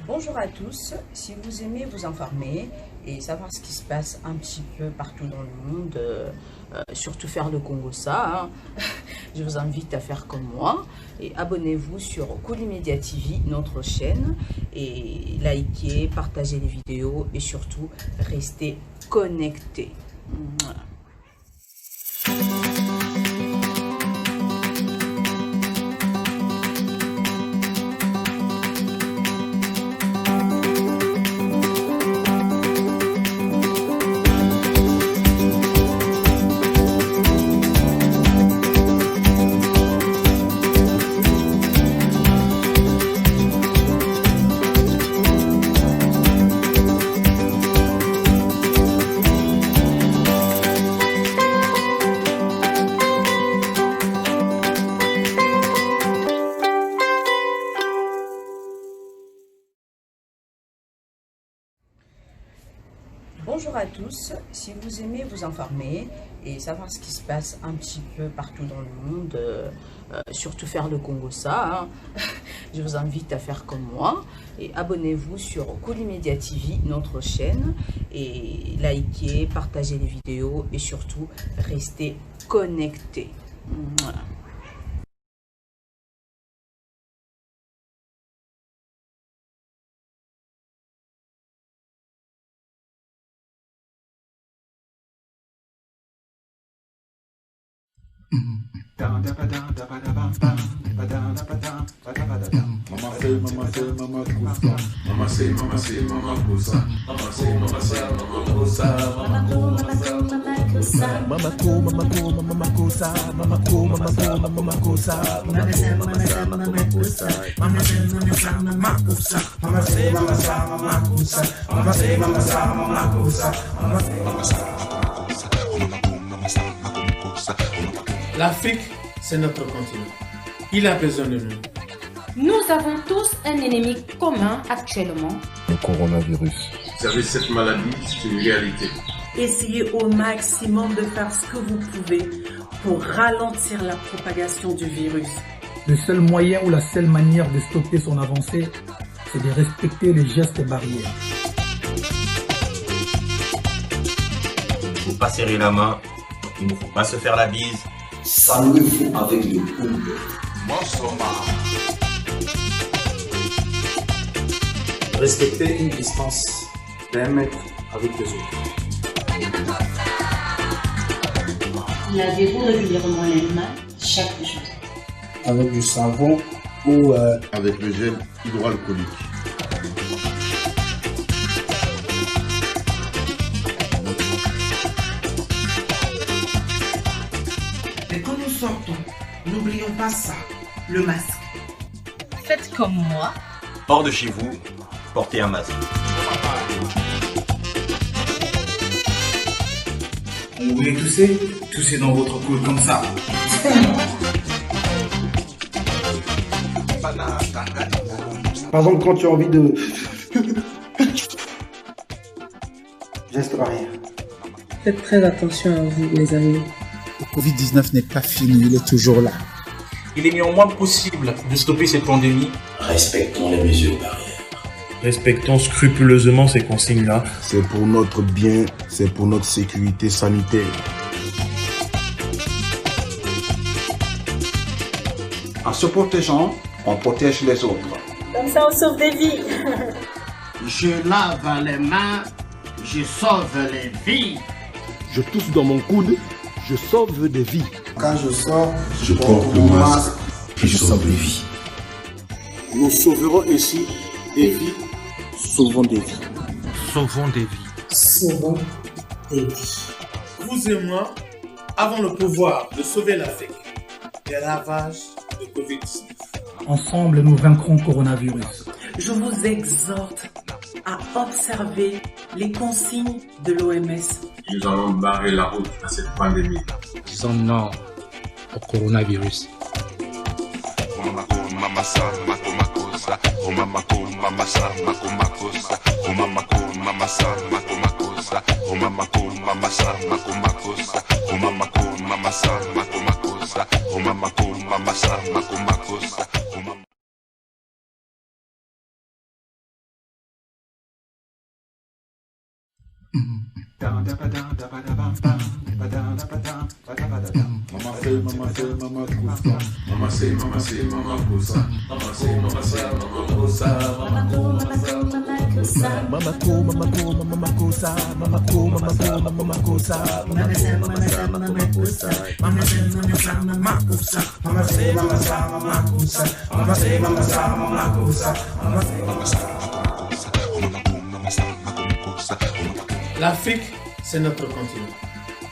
Bonjour à tous, si vous aimez vous informer et savoir ce qui se passe un petit peu partout dans le monde, surtout faire le Congo ça, je vous invite à faire comme moi et abonnez-vous sur Koulimedia TV, notre chaîne, et likez, partagez les vidéos et surtout restez connectés. Bonjour à tous, si vous aimez vous informer et savoir ce qui se passe un petit peu partout dans le monde, surtout faire le Congo ça, je vous invite à faire comme moi et abonnez-vous sur Koulimedia TV, notre chaîne, et likez, partagez les vidéos et surtout restez connectés. L'Afrique, c'est notre continent. Il a besoin de nous. Nous avons tous un ennemi commun actuellement. Le coronavirus. Vous savez, cette maladie, c'est une réalité. Essayez au maximum de faire ce que vous pouvez pour ralentir la propagation du virus. Le seul moyen ou la seule manière de stopper son avancée, c'est de respecter les gestes barrières. Il ne faut pas serrer la main, il ne faut pas se faire la bise. Saluez-vous avec le coude. Respecter une distance d'1 mètre avec les autres. Lavez-vous régulièrement les mains chaque jour. Avec du savon ou Avec le gel hydroalcoolique. Et quand nous sortons, n'oublions pas ça, le masque. Faites comme moi. Hors de chez vous, portez un masque. Vous voulez tousser? Toussez dans votre coude comme ça. Par exemple, quand tu as envie de... Geste barrière. Faites très attention à vous, les amis. le Covid-19 n'est pas fini, il est toujours là. Il est néanmoins possible de stopper cette pandémie. Respectons les mesures barrières. Respectons scrupuleusement ces consignes-là. C'est pour notre bien, c'est pour notre sécurité sanitaire. En se protégeant, on protège les autres. Comme ça, on sauve des vies. Je lave les mains, je sauve les vies. Je tousse dans mon coude, je sauve des vies. Quand je sors, Je porte le masque et je sauve les vies. Nous sauverons ainsi des vies, sauvons des vies. Sauvons des vies. Sauvons des vies. Vous et moi avons le pouvoir de sauver l'Afrique des ravages de Covid-19. Ensemble, nous vaincrons le coronavirus. Je vous exhorte à observer les consignes de l'OMS. Nous allons barrer la route à cette pandémie. Disons non au coronavirus. L'Afrique, c'est notre continent.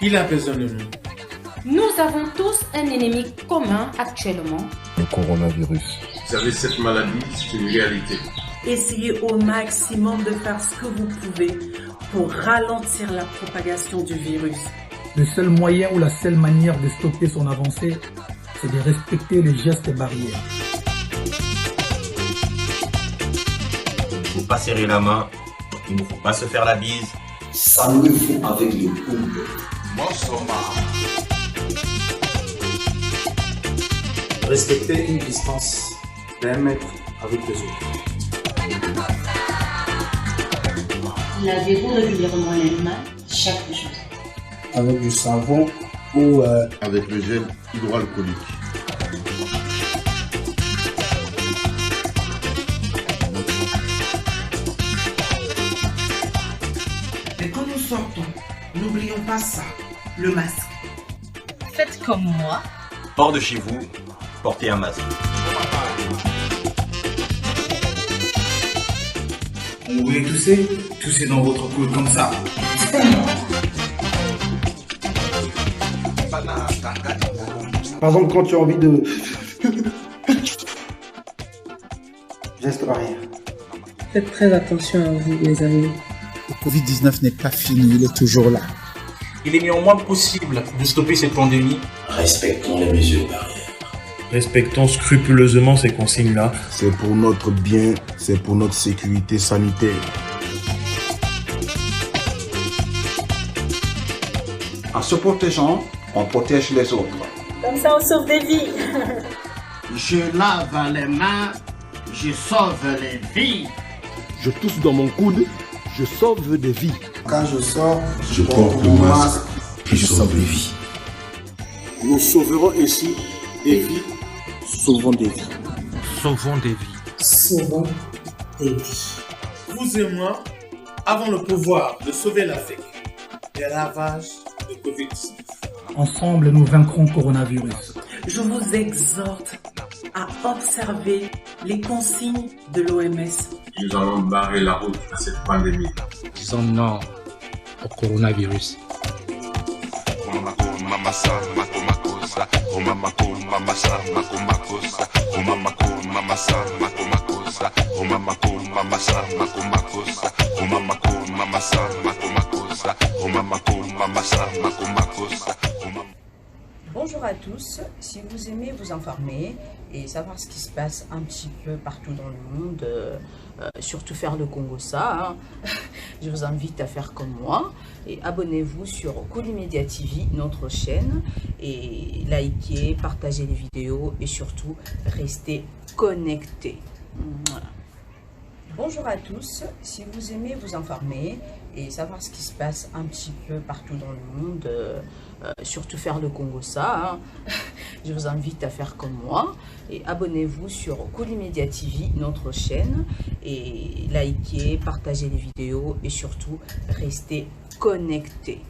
Il a besoin de nous. Nous avons tous un ennemi commun actuellement. Le coronavirus. Vous savez, cette maladie, c'est une réalité. Essayez au maximum de faire ce que vous pouvez pour ralentir la propagation du virus. Le seul moyen ou la seule manière de stopper son avancée, c'est de respecter les gestes barrières. Il ne faut pas serrer la main, il ne faut pas se faire la bise. Saluez-vous avec les coudes. Respecter une distance d'1 mètre avec les autres. Lavez-vous régulièrement les mains chaque jour. Avec du savon ou avec le gel hydroalcoolique. Et quand nous sortons, n'oublions pas ça, le masque. Faites comme moi. Hors de chez vous, portez un masque. Vous voulez tousser? Toussez dans votre coude comme ça. Par exemple, quand tu as envie de... Geste barrière. Faites très attention à vous, les amis. Le Covid-19 n'est pas fini, il est toujours là. Il est néanmoins possible de stopper cette pandémie. Respectons les mesures barrières. Respectons scrupuleusement ces consignes-là. C'est pour notre bien, c'est pour notre sécurité sanitaire. En se protégeant, on protège les autres. Comme ça, on sauve des vies. Je lave les mains, je sauve les vies. Je tousse dans mon coude, je sauve des vies. Quand je sors, Je porte le masque et je sauve des vies. Nous sauverons ainsi des vies, sauvons des vies. Sauvons des vies. Sauvons des vies. Vous et moi avons le pouvoir de sauver l'Afrique des ravages de Covid-19. Ensemble, nous vaincrons le coronavirus. Je vous exhorte à observer les consignes de l'OMS. Nous allons barrer la route à cette pandémie. Disons non au coronavirus. Bonjour à tous, si vous aimez vous informer et savoir ce qui se passe un petit peu partout dans le monde, surtout faire le Congo ça, je vous invite à faire comme moi et abonnez-vous sur Colimedia TV, notre chaîne, et likez, partagez les vidéos et surtout restez connectés. Bonjour à tous, si vous aimez vous informer et savoir ce qui se passe un petit peu partout dans le monde, surtout faire le Congo ça, je vous invite à faire comme moi et abonnez-vous sur Colimedia TV, notre chaîne, et likez, partagez les vidéos et surtout restez connectés.